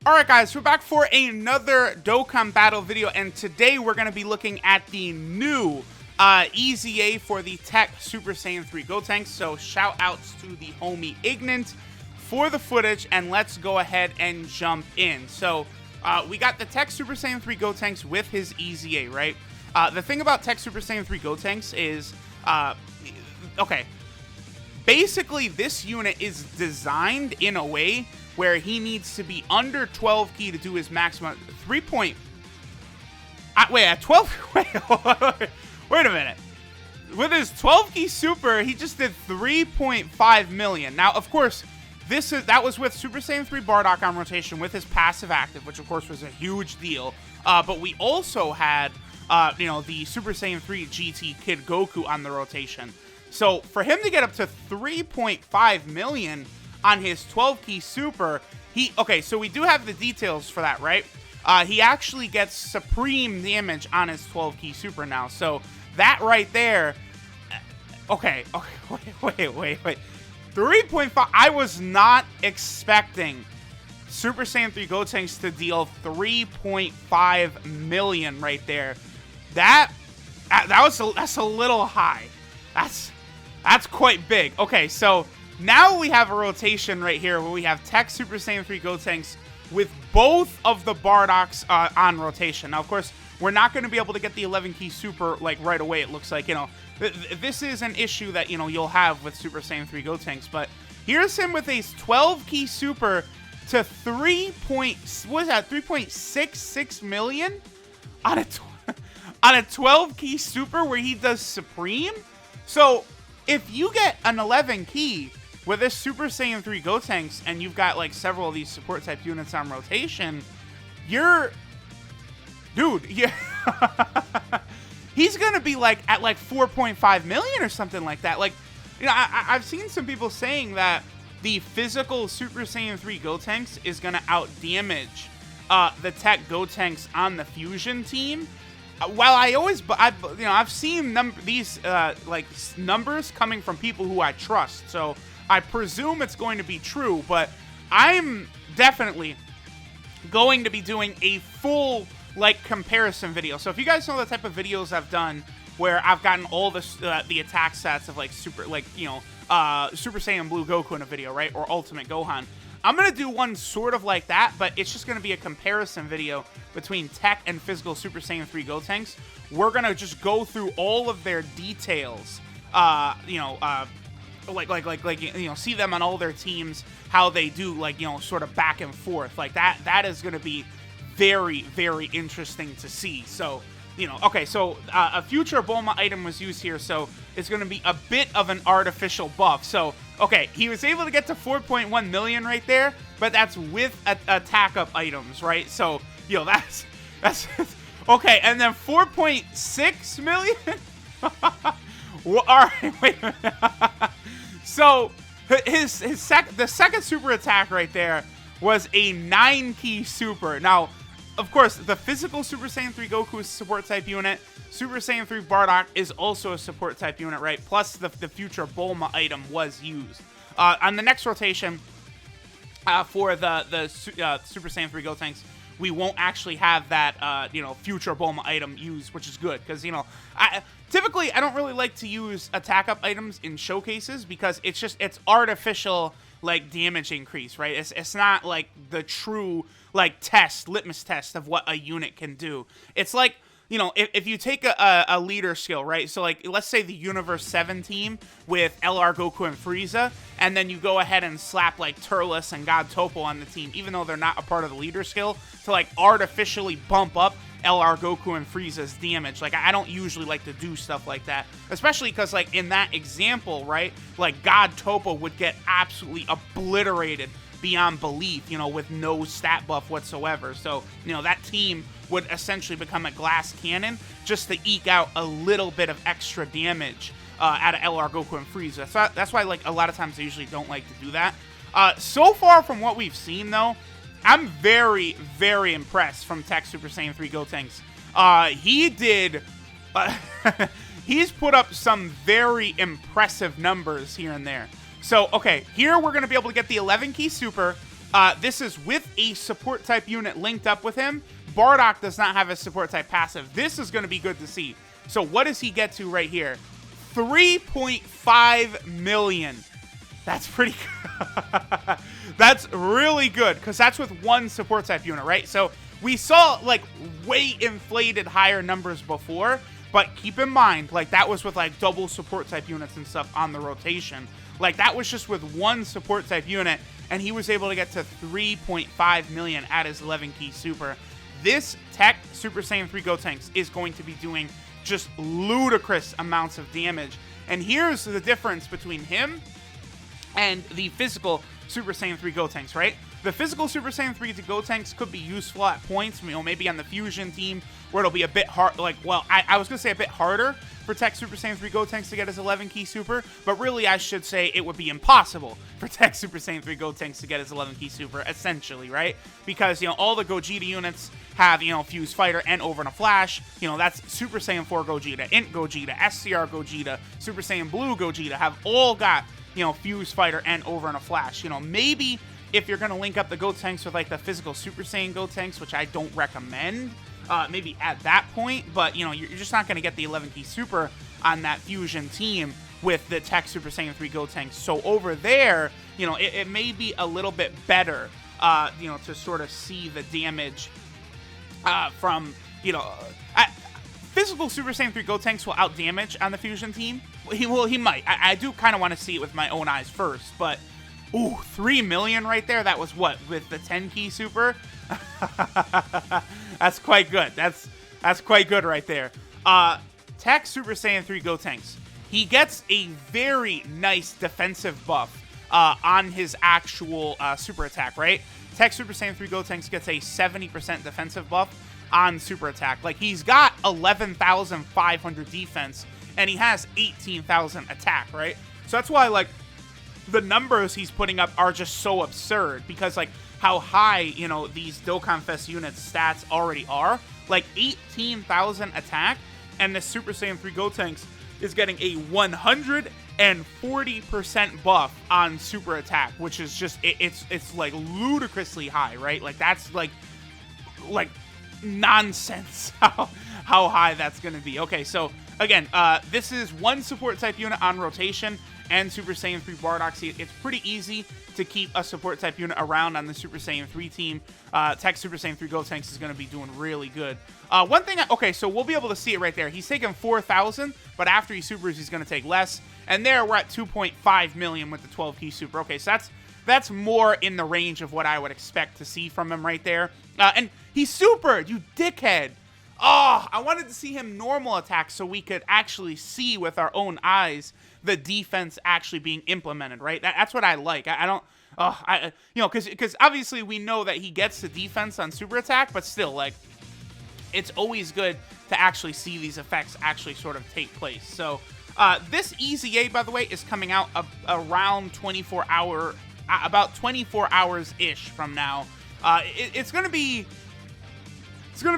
Alright guys, we're back for another Dokkan battle video, and today we're going to be looking at the new EZA for the TEQ Super Saiyan 3 Gotenks. So shout outs to the homie Ignant for the footage, and let's go ahead and jump in. So we got the TEQ Super Saiyan 3 Gotenks with his EZA, right? The thing about TEQ Super Saiyan 3 Gotenks is, okay, basically this unit is designed in a way where he needs to be under 12 key to do his maximum 3 point. Wait, at 12. Wait a minute. With his 12 key super, he just did 3.5 million. Now, of course, that was with Super Saiyan 3 Bardock on rotation with his passive active, which of course was a huge deal. But we also had, the Super Saiyan 3 GT Kid Goku on the rotation. So for him to get up to 3.5 million on his 12 key super, okay, so we do have the details for that, right? He actually gets supreme damage on his 12 key super now. So that right there, okay, wait. 3.5, I was not expecting Super Saiyan 3 Gotenks to deal 3.5 million right there. That's a little high. That's quite big. Okay, so now we have a rotation right here where we have TEQ Super Saiyan 3 Gotenks with both of the Bardocks on rotation. Now, of course, we're not going to be able to get the 11 key super like right away. It looks like, this is an issue that, you'll have with Super Saiyan 3 Gotenks. But here's him with a 12 key super to 3.66 million on a 12 key super where he does supreme. So if you get an 11 key with this Super Saiyan 3 Gotenks, and you've got, like, several of these support type units on rotation, he's gonna be, like, at, like, 4.5 million or something like that. Like, I've seen some people saying that the physical Super Saiyan 3 Gotenks is gonna out-damage the TEQ Gotenks on the Fusion team. While I've seen these numbers coming from people who I trust, so I presume it's going to be true, but I'm definitely going to be doing a full, comparison video. So if you guys know the type of videos I've done where I've gotten all the attack stats of, Super Saiyan Blue Goku in a video, right? Or Ultimate Gohan. I'm going to do one sort of like that, but it's just going to be a comparison video between TEQ and physical Super Saiyan 3 Gotenks. We're going to just go through all of their details, see them on all their teams, how they do, sort of back and forth. Like, that is going to be very, very interesting to see. So, okay, so a future Bulma item was used here, so it's going to be a bit of an artificial buff. So, okay, he was able to get to 4.1 million right there, but that's with attack up items, right? So, that's okay, and then 4.6 million? Well, all right, wait a minute. So, the second super attack right there was a 9 key super. Now, of course, the physical Super Saiyan 3 Goku is a support type unit. Super Saiyan 3 Bardock is also a support type unit, right? Plus, the future Bulma item was used. On the next rotation, for the Super Saiyan 3 Gotenks, we won't actually have that, future Bulma item used, which is good. Because, typically, I don't really like to use attack-up items in showcases because it's artificial, damage increase, right? It's not, the true, litmus test of what a unit can do. It's like, if you take a leader skill, right? So, let's say the Universe 7 team with LR Goku and Frieza, and then you go ahead and slap, Turles and God Topo on the team, even though they're not a part of the leader skill, to, artificially bump up LR Goku and Frieza's damage. I don't usually like to do stuff like that, especially because, in that example, right, God Topo would get absolutely obliterated beyond belief, with no stat buff whatsoever. So, that team would essentially become a glass cannon just to eke out a little bit of extra damage out of LR Goku and Frieza. So that's why, a lot of times I usually don't like to do that. So far from what we've seen, though, I'm very, very impressed from TEQ Super Saiyan 3 Gotenks. He's put up some very impressive numbers here and there. So, okay, here we're going to be able to get the 11 key super This is with a support type unit linked up with him. Bardock does not have a support type passive. This is going to be good to see. So what does he get to right here? 3.5 million. That's pretty good. That's really good, because that's with one support type unit, right? So we saw, like, way inflated higher numbers before, but keep in mind, like, that was with, like, double support type units and stuff on the rotation. Like, that was just with one support type unit, and he was able to get to 3.5 million at his 11 key super. This TEQ Super Saiyan 3 Gotenks is going to be doing just ludicrous amounts of damage. And here's the difference between him and the physical Super Saiyan 3 Gotenks, right? The physical Super Saiyan 3 Gotenks could be useful at points, you know, maybe on the fusion team, where it'll be a bit hard, like, well, I was going to say a bit harder for TEQ Super Saiyan 3 Gotenks to get his 11 key super, but really I should say it would be impossible for TEQ Super Saiyan 3 Gotenks to get his 11 key super, essentially, right? Because, you know, all the Gogeta units have, you know, Fuse Fighter and Over in a Flash. You know, that's Super Saiyan 4 Gogeta, Int Gogeta, SCR Gogeta, Super Saiyan Blue Gogeta have all got, you know, Fuse Fighter and Over in a Flash. You know, maybe if you're going to link up the Gotenks with, like, the physical Super Saiyan Gotenks, which I don't recommend, maybe at that point, but, you know, you're just not going to get the 11 key super on that fusion team with the TEQ Super Saiyan 3 Gotenks. So over there, you know, it may be a little bit better, you know, to sort of see the damage from, you know, physical Super Saiyan 3 Gotenks will out damage on the fusion team. He might. I do kind of want to see it with my own eyes first, but ooh, 3 million right there. That was what, with the 10 key super? That's quite good. That's quite good right there. TEQ Super Saiyan 3 Gotenks. He gets a very nice defensive buff on his actual super attack, right? TEQ Super Saiyan 3 Gotenks gets a 70% defensive buff on super attack. Like, he's got 11,500 defense, and he has 18,000 attack, right? So that's why, like, the numbers he's putting up are just so absurd, because, like, how high, you know, these Dokkan Fest units stats already are. Like, 18,000 attack, and the Super Saiyan 3 Gotenks is getting a 140% buff on super attack, which is just, it's like ludicrously high, right? Like, that's like nonsense how high that's going to be. Okay, so again, this is one support type unit on rotation and Super Saiyan 3 Bardock. It's pretty easy to keep a support type unit around on the Super Saiyan 3 team. TEQ Super Saiyan 3 Gotenks is going to be doing really good. One thing, okay, so we'll be able to see it right there. He's taking 4,000, but after he supers, he's going to take less. And there, we're at 2.5 million with the 12 key super. Okay, so that's more in the range of what I would expect to see from him right there. And he supered, you dickhead. Oh, I wanted to see him normal attack so we could actually see with our own eyes the defense actually being implemented, right? That's what I like. I don't, you know, because obviously we know that he gets the defense on super attack, but still, like, it's always good to actually see these effects actually sort of take place. So this EZA, by the way, is coming out around 24 hour, about 24 hours-ish from now. It's going to be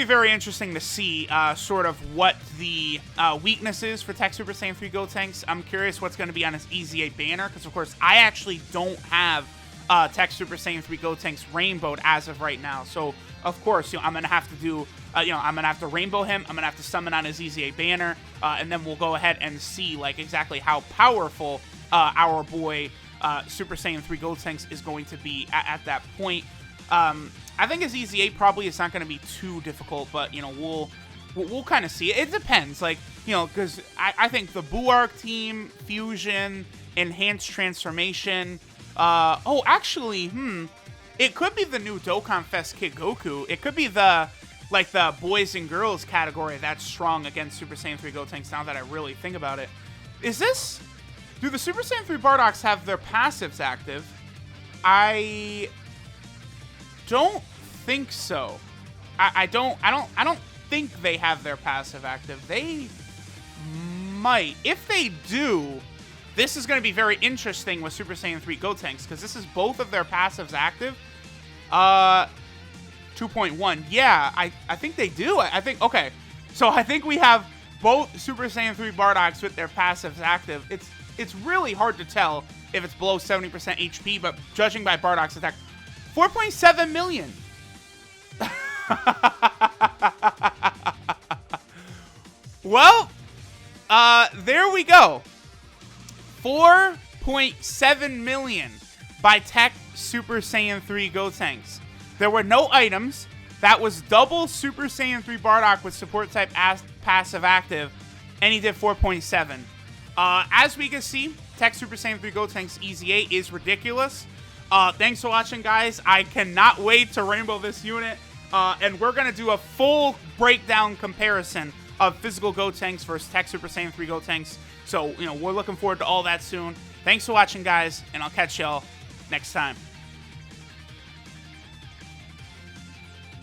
very interesting to see sort of what the weakness is for TEQ Super Saiyan 3 Gotenks. I'm curious what's going to be on his EZA banner, because, of course, I actually don't have TEQ Super Saiyan 3 Gotenks rainbowed as of right now. So, of course, you know, I'm going to have to do, you know, I'm going to have to rainbow him. I'm going to have to summon on his EZA banner, and then we'll go ahead and see, like, exactly how powerful our boy Super Saiyan 3 Gotenks is going to be at that point. I think his EZA probably is not going to be too difficult, but, you know, we'll kind of see. It depends, like, you know, because I think the Buark team, Fusion, Enhanced Transformation, oh, actually, it could be the new Dokkan Fest Kid Goku. It could be the boys and girls category that's strong against Super Saiyan 3 Gotenks, now that I really think about it. Do the Super Saiyan 3 Bardocks have their passives active? I don't think so. I don't think they have their passive active. They might. If they do, this is going to be very interesting with Super Saiyan 3 Gotenks, because this is both of their passives active. 2.1. Yeah, I think they do. I think, okay. So I think we have both Super Saiyan 3 Bardocks with their passives active. It's really hard to tell if it's below 70% HP, but judging by Bardock's attack, 4.7 million. Well, there we go. 4.7 million by TEQ Super Saiyan 3 Gotenks. There were no items. That was double Super Saiyan 3 Bardock with support type passive active, and he did 4.7. As we can see, TEQ Super Saiyan 3 Gotenks EZA is ridiculous. Thanks for watching, guys. I cannot wait to rainbow this unit, and we're going to do a full breakdown comparison of physical Gotenks versus TEQ Super Saiyan 3 Gotenks. So, we're looking forward to all that soon. Thanks for watching, guys, and I'll catch y'all next time.